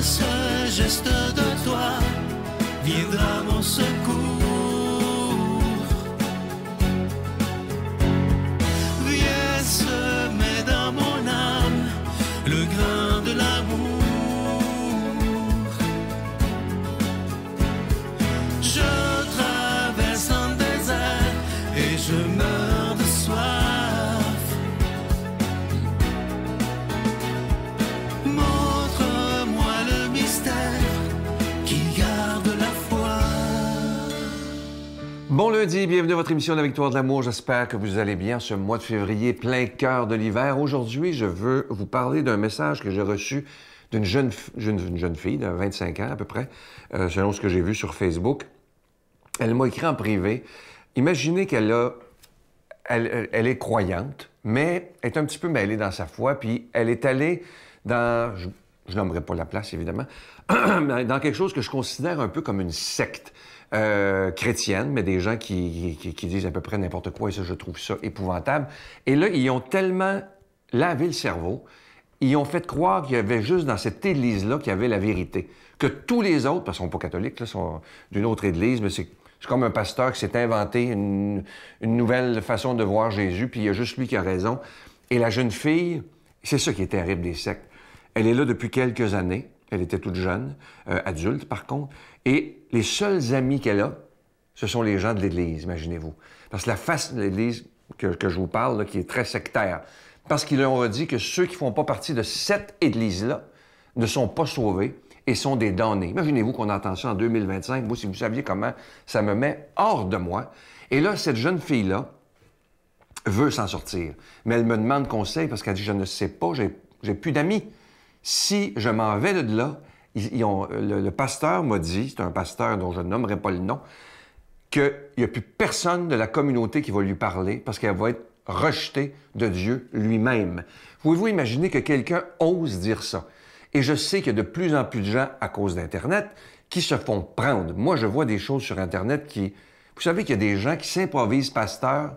ce geste de toi viendra mon secours. Viens semer dans mon âme le grain de l'amour. Je traverse un désert et je meurs de soif. Montre-moi le mystère qui garde la foi. Bon lundi, bienvenue à votre émission La Victoire de l'amour. J'espère que vous allez bien ce mois de février, plein cœur de l'hiver. Aujourd'hui, je veux vous parler d'un message que j'ai reçu d'une jeune fille de 25 ans à peu près, selon ce que j'ai vu sur Facebook. Elle m'a écrit en privé. Imaginez qu'elle est croyante, mais elle est un petit peu mêlée dans sa foi, puis elle est allée dans, je nommerai pas la place évidemment, dans quelque chose que je considère un peu comme une secte chrétienne, mais des gens qui disent à peu près n'importe quoi, et ça, je trouve ça épouvantable. Et là, ils ont tellement lavé le cerveau, ils ont fait croire qu'il y avait juste dans cette église-là qu'il y avait la vérité. Que tous les autres, parce qu'ils ne sont pas catholiques, là, sont d'une autre église, mais c'est comme un pasteur qui s'est inventé une nouvelle façon de voir Jésus, puis il y a juste lui qui a raison. Et la jeune fille, c'est ça qui est terrible des sectes. Elle est là depuis quelques années. Elle était toute jeune, adulte par contre. Et les seuls amis qu'elle a, ce sont les gens de l'Église, imaginez-vous. Parce que la face de l'Église que je vous parle, là, qui est très sectaire, parce qu'ils leur ont dit que ceux qui ne font pas partie de cette Église-là ne sont pas sauvés et sont des damnés. Imaginez-vous qu'on entend ça en 2025. Moi, si vous saviez comment ça me met hors de moi. Et là, cette jeune fille-là veut s'en sortir. Mais elle me demande conseil parce qu'elle dit, je ne sais pas, j'ai plus d'amis. Si je m'en vais de là, le pasteur m'a dit, c'est un pasteur dont je ne nommerai pas le nom, qu'il n'y a plus personne de la communauté qui va lui parler parce qu'elle va être rejetée de Dieu lui-même. Pouvez-vous imaginer que quelqu'un ose dire ça? Et je sais qu'il y a de plus en plus de gens, à cause d'Internet, qui se font prendre. Moi, je vois des choses sur Internet qui... Vous savez qu'il y a des gens qui s'improvisent pasteurs,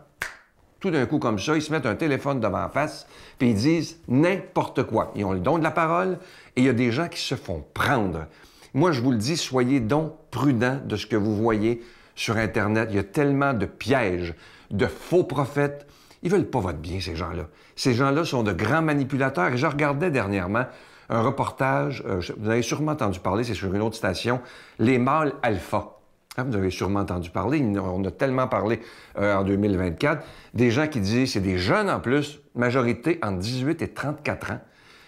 tout d'un coup comme ça, ils se mettent un téléphone devant la face, puis ils disent n'importe quoi. Ils ont le don de la parole, et il y a des gens qui se font prendre. Moi, je vous le dis, soyez donc prudents de ce que vous voyez sur Internet. Il y a tellement de pièges, de faux prophètes. Ils veulent pas votre bien, ces gens-là. Ces gens-là sont de grands manipulateurs. Et je regardais dernièrement un reportage, vous avez sûrement entendu parler, c'est sur une autre station, les mâles alpha. Vous avez sûrement entendu parler, on a tellement parlé en 2024, des gens qui disent, c'est des jeunes en plus, majorité entre 18 et 34 ans.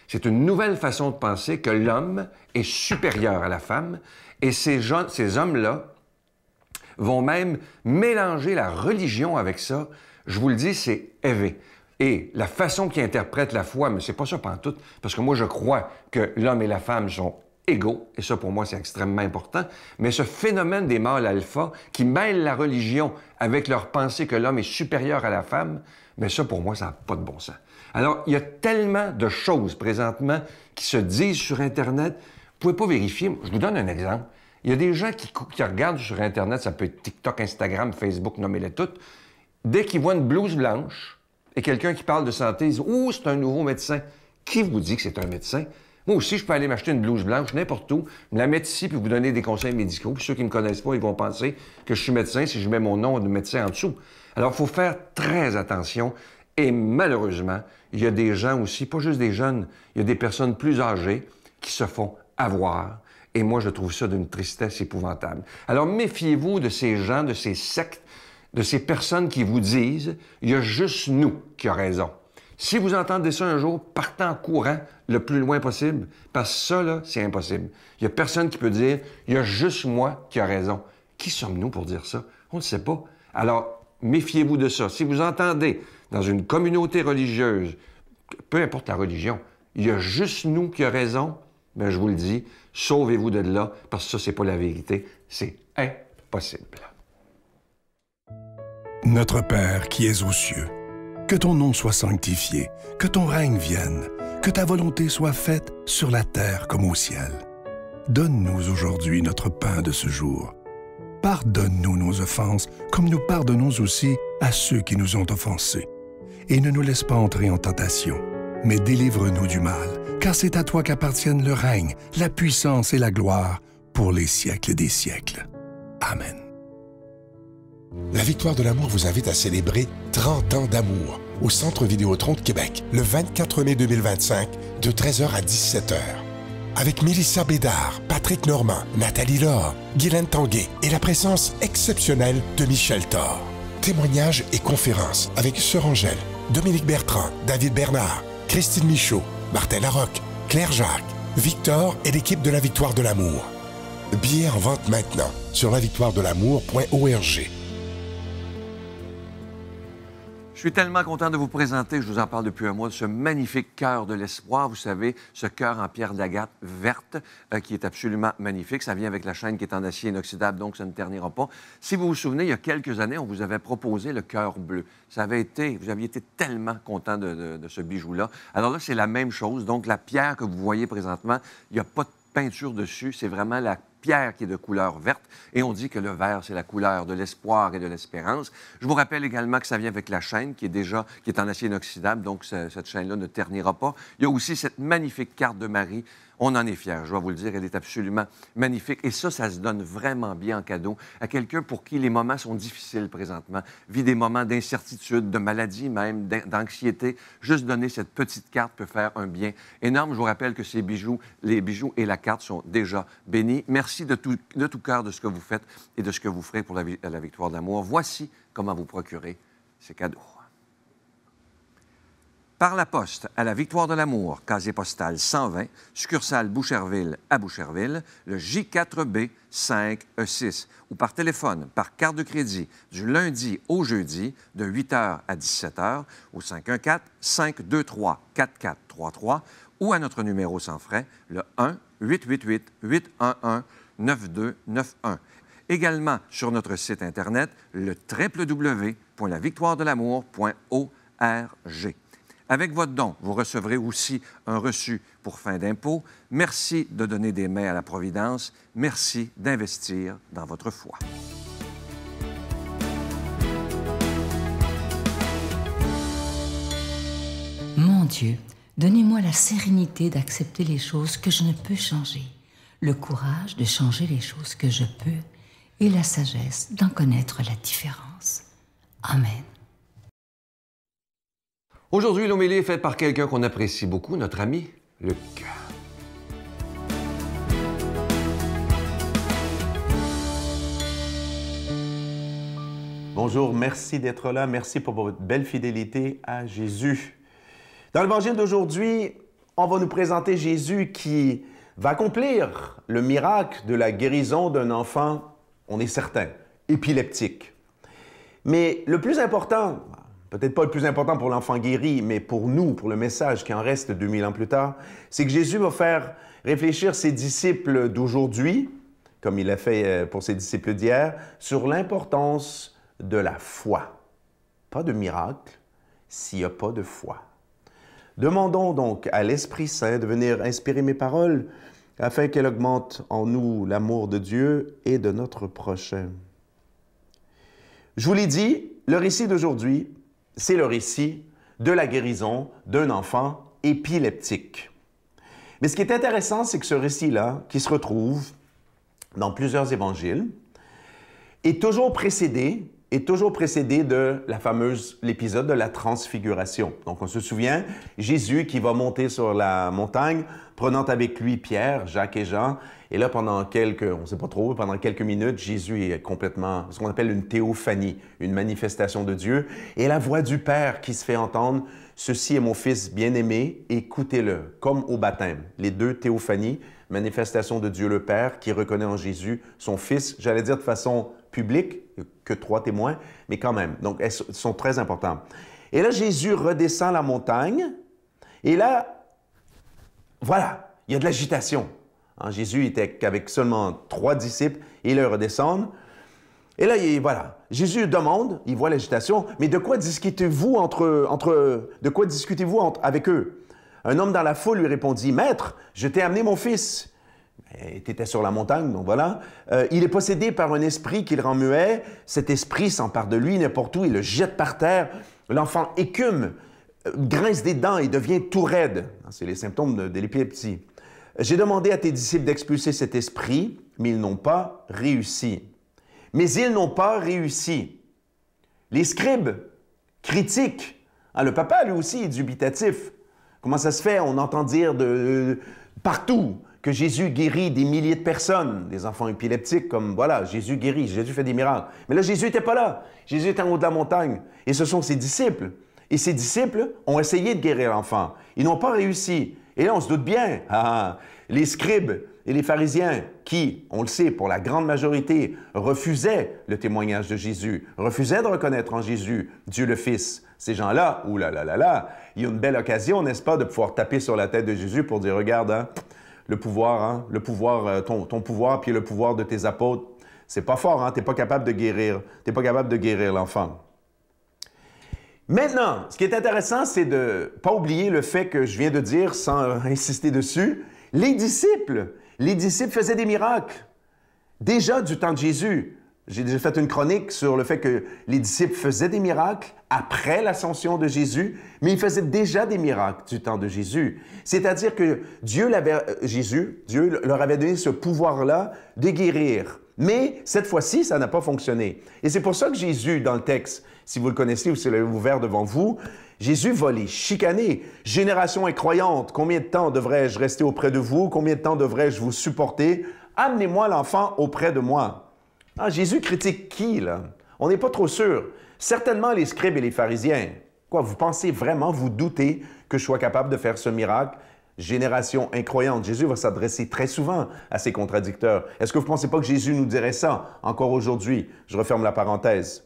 C'est une nouvelle façon de penser que l'homme est supérieur à la femme, et ces hommes-là vont même mélanger la religion avec ça. Je vous le dis, c'est élevé. Et la façon qu'ils interprètent la foi, mais c'est pas ça pantoute, parce que moi, je crois que l'homme et la femme sont égaux, et ça, pour moi, c'est extrêmement important. Mais ce phénomène des mâles alpha, qui mêlent la religion avec leur pensée que l'homme est supérieur à la femme, mais ça, pour moi, ça n'a pas de bon sens. Alors, il y a tellement de choses, présentement, qui se disent sur Internet, vous pouvez pas vérifier. Je vous donne un exemple. Il y a des gens qui regardent sur Internet, ça peut être TikTok, Instagram, Facebook, nommez-les toutes, dès qu'ils voient une blouse blanche, et quelqu'un qui parle de santé, ils disent « Oh, c'est un nouveau médecin. » Qui vous dit que c'est un médecin? Moi aussi, je peux aller m'acheter une blouse blanche n'importe où, me la mettre ici puis vous donner des conseils médicaux. Puis ceux qui ne me connaissent pas, ils vont penser que je suis médecin si je mets mon nom de médecin en dessous. Alors, il faut faire très attention. Et malheureusement, il y a des gens aussi, pas juste des jeunes, il y a des personnes plus âgées qui se font avoir. Et moi, je trouve ça d'une tristesse épouvantable. Alors, méfiez-vous de ces gens, de ces sectes, de ces personnes qui vous disent « il y a juste nous qui a raison ». Si vous entendez ça un jour, partez en courant le plus loin possible, parce que ça, là, c'est impossible. Il n'y a personne qui peut dire « il y a juste moi qui a raison ». Qui sommes-nous pour dire ça? On ne sait pas. Alors, méfiez-vous de ça. Si vous entendez dans une communauté religieuse, peu importe la religion, il y a juste nous qui a raison, bien, je vous le dis, sauvez-vous de là, parce que ça, c'est pas la vérité. C'est impossible. Notre Père qui es aux cieux, que ton nom soit sanctifié, que ton règne vienne, que ta volonté soit faite sur la terre comme au ciel. Donne-nous aujourd'hui notre pain de ce jour. Pardonne-nous nos offenses, comme nous pardonnons aussi à ceux qui nous ont offensés. Et ne nous laisse pas entrer en tentation, mais délivre-nous du mal, car c'est à toi qu'appartiennent le règne, la puissance et la gloire pour les siècles des siècles. Amen. La Victoire de l'amour vous invite à célébrer 30 ans d'amour au Centre Vidéotron de Québec le 24 mai 2025 de 13h à 17h. Avec Mélissa Bédard, Patrick Normand, Nathalie Laure, Guylaine Tanguay et la présence exceptionnelle de Michel Thor. Témoignages et conférences avec Sœur Angèle, Dominique Bertrand, David Bernard, Christine Michaud, Martin Larocque, Claire Jacques, Victor et l'équipe de la Victoire de l'amour. Billets en vente maintenant sur lavictoiredelamour.org. Je suis tellement content de vous présenter, je vous en parle depuis un mois, de ce magnifique cœur de l'espoir. Vous savez, ce cœur en pierre d'agate verte qui est absolument magnifique. Ça vient avec la chaîne qui est en acier inoxydable, donc ça ne ternira pas. Si vous vous souvenez, il y a quelques années, on vous avait proposé le cœur bleu. Vous aviez été tellement content de ce bijou-là. Alors là, c'est la même chose. Donc, la pierre que vous voyez présentement, il n'y a pas de peinture dessus. C'est vraiment la pierre qui est de couleur verte. Et on dit que le vert, c'est la couleur de l'espoir et de l'espérance. Je vous rappelle également que ça vient avec la chaîne qui est en acier inoxydable. Donc, cette chaîne-là ne ternira pas. Il y a aussi cette magnifique carte de Marie. On en est fiers, je dois vous le dire. Elle est absolument magnifique. Et ça se donne vraiment bien en cadeau à quelqu'un pour qui les moments sont difficiles présentement, vit des moments d'incertitude, de maladie même, d'anxiété. Juste donner cette petite carte peut faire un bien énorme. Je vous rappelle que ces bijoux, les bijoux et la carte sont déjà bénis. Merci de tout cœur de ce que vous faites et de ce que vous ferez pour la Victoire de l'amour. Voici comment vous procurer ces cadeaux. Par la poste à la Victoire de l'amour, casier postal 120, succursale Boucherville à Boucherville, le J4B 5E6, ou par téléphone, par carte de crédit, du lundi au jeudi, de 8h à 17h, au 514-523-4433, ou à notre numéro sans frais, le 1-888-811-9291. Également sur notre site Internet, le www.lavictoiredelamour.org. Avec votre don, vous recevrez aussi un reçu pour fin d'impôt. Merci de donner des mains à la Providence. Merci d'investir dans votre foi. Mon Dieu, donnez-moi la sérénité d'accepter les choses que je ne peux changer, le courage de changer les choses que je peux et la sagesse d'en connaître la différence. Amen. Aujourd'hui, l'homélie est faite par quelqu'un qu'on apprécie beaucoup, notre ami Luc. Bonjour, merci d'être là. Merci pour votre belle fidélité à Jésus. Dans l'Évangile d'aujourd'hui, on va nous présenter Jésus qui va accomplir le miracle de la guérison d'un enfant, on est certain, épileptique. Mais le plus important, peut-être pas le plus important pour l'enfant guéri, mais pour nous, pour le message qui en reste 2000 ans plus tard, c'est que Jésus va faire réfléchir ses disciples d'aujourd'hui, comme il a fait pour ses disciples d'hier, sur l'importance de la foi. Pas de miracle s'il n'y a pas de foi. Demandons donc à l'Esprit Saint de venir inspirer mes paroles afin qu'elle augmente en nous l'amour de Dieu et de notre prochain. Je vous l'ai dit, le récit d'aujourd'hui, c'est le récit de la guérison d'un enfant épileptique. Mais ce qui est intéressant, c'est que ce récit-là, qui se retrouve dans plusieurs évangiles, est toujours précédé de l'épisode de la transfiguration. Donc, on se souvient, Jésus qui va monter sur la montagne, prenant avec lui Pierre, Jacques et Jean. Et là, pendant quelques minutes, Jésus est complètement, ce qu'on appelle une théophanie, une manifestation de Dieu. Et la voix du Père qui se fait entendre, « Ceci est mon Fils bien-aimé, écoutez-le », comme au baptême. Les deux théophanies, manifestation de Dieu le Père qui reconnaît en Jésus son Fils, j'allais dire de façon publique, que 3 témoins, mais quand même. Donc, elles sont très importantes. Et là, Jésus redescend la montagne, et là, voilà, il y a de l'agitation. Hein, Jésus était avec seulement 3 disciples, et là, ils redescendent. Et là, voilà, Jésus demande, il voit l'agitation, mais de quoi discutez-vous avec eux? Un homme dans la foule lui répondit, « Maître, je t'ai amené mon fils. » Tu étais sur la montagne, donc voilà. Il est possédé par un esprit qui le rend muet. Cet esprit s'empare de lui n'importe où, il le jette par terre. L'enfant écume, grince des dents et devient tout raide. C'est les symptômes de l'épilepsie. J'ai demandé à tes disciples d'expulser cet esprit, mais ils n'ont pas réussi. Mais ils n'ont pas réussi. Les scribes critiquent. Le papa, lui aussi, est dubitatif. Comment ça se fait? On entend dire partout que Jésus guérit des milliers de personnes, des enfants épileptiques, comme voilà, Jésus guérit, Jésus fait des miracles. Mais là, Jésus n'était pas là. Jésus était en haut de la montagne. Et ce sont ses disciples. Et ses disciples ont essayé de guérir l'enfant. Ils n'ont pas réussi. Et là, on se doute bien, les scribes et les pharisiens qui, on le sait, pour la grande majorité, refusaient le témoignage de Jésus, refusaient de reconnaître en Jésus Dieu le Fils. Ces gens-là, il y a une belle occasion, n'est-ce pas, de pouvoir taper sur la tête de Jésus pour dire, regarde, le pouvoir, ton pouvoir, puis le pouvoir de tes apôtres, c'est pas fort, tu n'es pas capable de guérir l'enfant. Maintenant, ce qui est intéressant, c'est de ne pas oublier le fait que je viens de dire, sans insister dessus, les disciples faisaient des miracles. Déjà du temps de Jésus. J'ai déjà fait une chronique sur le fait que les disciples faisaient des miracles après l'ascension de Jésus, mais ils faisaient déjà des miracles du temps de Jésus. C'est-à-dire que Dieu leur avait donné ce pouvoir-là de guérir. Mais cette fois-ci, ça n'a pas fonctionné. Et c'est pour ça que Jésus, dans le texte, si vous le connaissez ou si vous l'avez ouvert devant vous, Jésus va les chicaner. Génération incroyante, combien de temps devrais-je rester auprès de vous? Combien de temps devrais-je vous supporter? Amenez-moi l'enfant auprès de moi. Jésus critique qui, là? On n'est pas trop sûr. Certainement les scribes et les pharisiens. Quoi, vous pensez vraiment, vous doutez que je sois capable de faire ce miracle? Génération incroyante. Jésus va s'adresser très souvent à ses contradicteurs. Est-ce que vous ne pensez pas que Jésus nous dirait ça encore aujourd'hui? Je referme la parenthèse.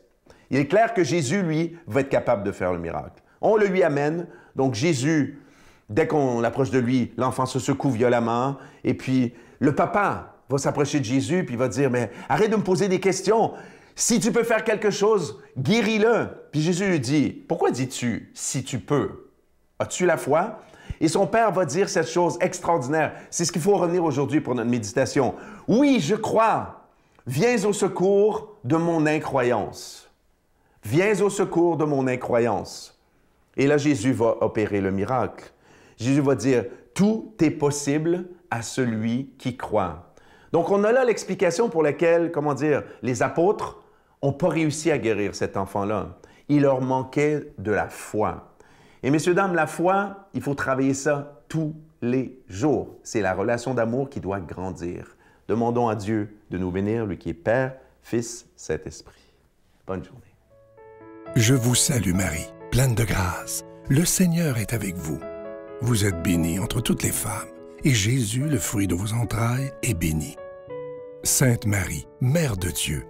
Il est clair que Jésus, lui, va être capable de faire le miracle. On le lui amène. Donc Jésus, dès qu'on approche de lui, l'enfant se secoue violemment. Et puis le papa va s'approcher de Jésus puis il va dire, mais arrête de me poser des questions. Si tu peux faire quelque chose, guéris-le. Puis Jésus lui dit, pourquoi dis-tu si tu peux? As-tu la foi? Et son père va dire cette chose extraordinaire. C'est ce qu'il faut retenir aujourd'hui pour notre méditation. Oui, je crois. Viens au secours de mon incroyance. Viens au secours de mon incroyance. Et là, Jésus va opérer le miracle. Jésus va dire, tout est possible à celui qui croit. Donc, on a là l'explication pour laquelle, les apôtres n'ont pas réussi à guérir cet enfant-là. Il leur manquait de la foi. Et messieurs, dames, la foi, il faut travailler ça tous les jours. C'est la relation d'amour qui doit grandir. Demandons à Dieu de nous bénir, lui qui est Père, Fils, Saint-Esprit. Bonne journée. Je vous salue Marie, pleine de grâce. Le Seigneur est avec vous. Vous êtes bénie entre toutes les femmes, et Jésus, le fruit de vos entrailles, est béni. Sainte Marie, Mère de Dieu,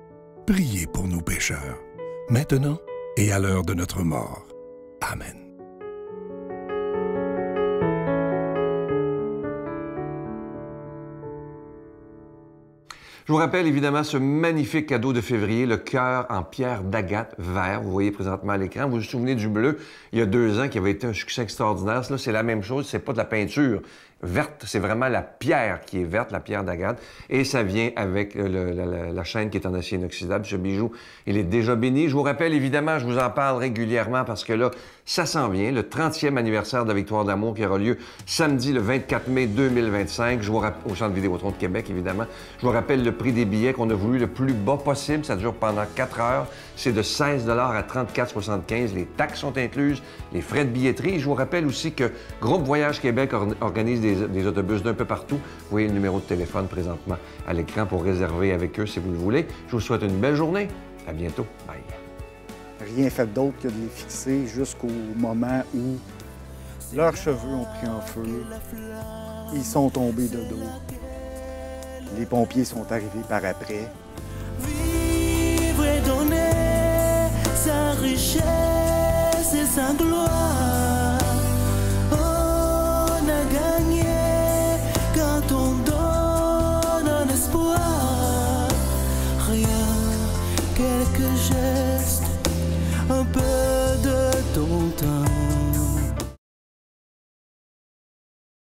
priez pour nous pécheurs, maintenant et à l'heure de notre mort. Amen. Je vous rappelle évidemment ce magnifique cadeau de février, le cœur en pierre d'agate vert. Vous voyez présentement à l'écran. Vous vous souvenez du bleu, il y a 2 ans, qui avait été un succès extraordinaire. Là, c'est la même chose, c'est pas de la peinture verte, c'est vraiment la pierre qui est verte, la pierre d'agate. Et ça vient avec la chaîne qui est en acier inoxydable. Ce bijou, il est déjà béni. Je vous rappelle, évidemment, je vous en parle régulièrement parce que là, ça s'en vient. Le 30e anniversaire de la Victoire d'amour qui aura lieu samedi, le 24 mai 2025. Je vous rappelle, au Centre Vidéotron de Québec, évidemment. Je vous rappelle le prix des billets qu'on a voulu le plus bas possible. Ça dure pendant 4 heures. C'est de 16 $ à 34,75 $. Les taxes sont incluses, les frais de billetterie. Je vous rappelle aussi que Groupe Voyage Québec organise des autobus d'un peu partout. Vous voyez le numéro de téléphone présentement à l'écran pour réserver avec eux si vous le voulez. Je vous souhaite une belle journée. À bientôt. Bye. Rien fait d'autre que de les fixer jusqu'au moment où leurs cheveux ont pris en feu. Ils sont tombés de dos. Les pompiers sont arrivés par après. Vivre et donner.